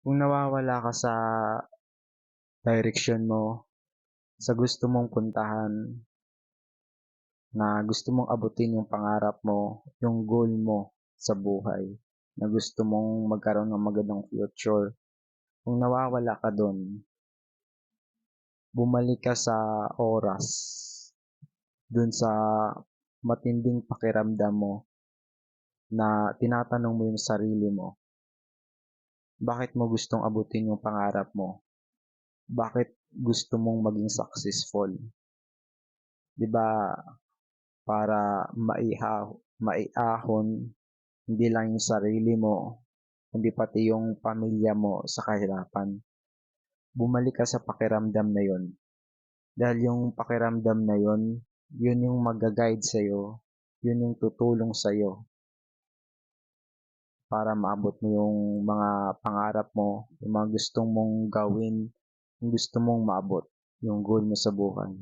Kung nawawala ka sa direksyon mo, sa gusto mong puntahan, na gusto mong abutin yung pangarap mo, yung goal mo sa buhay, na gusto mong magkaroon ng magandang future, kung nawawala ka dun, bumalik ka sa oras, dun sa matinding pakiramdam mo na tinatanong mo yung sarili mo, bakit mo gustong abutin yung pangarap mo? Bakit gusto mong maging successful? 'Di ba para maiahon hindi lang yung sarili mo, kundi pati yung pamilya mo sa kahirapan. Bumalik ka sa pakiramdam na yun. Dahil yung pakiramdam na yun, yun yung magga-guide sa'yo, yun yung tutulong sa'yo para maabot mo yung mga pangarap mo, yung mga gustong mong gawin, yung gusto mong maabot, yung goal mo sa buhay.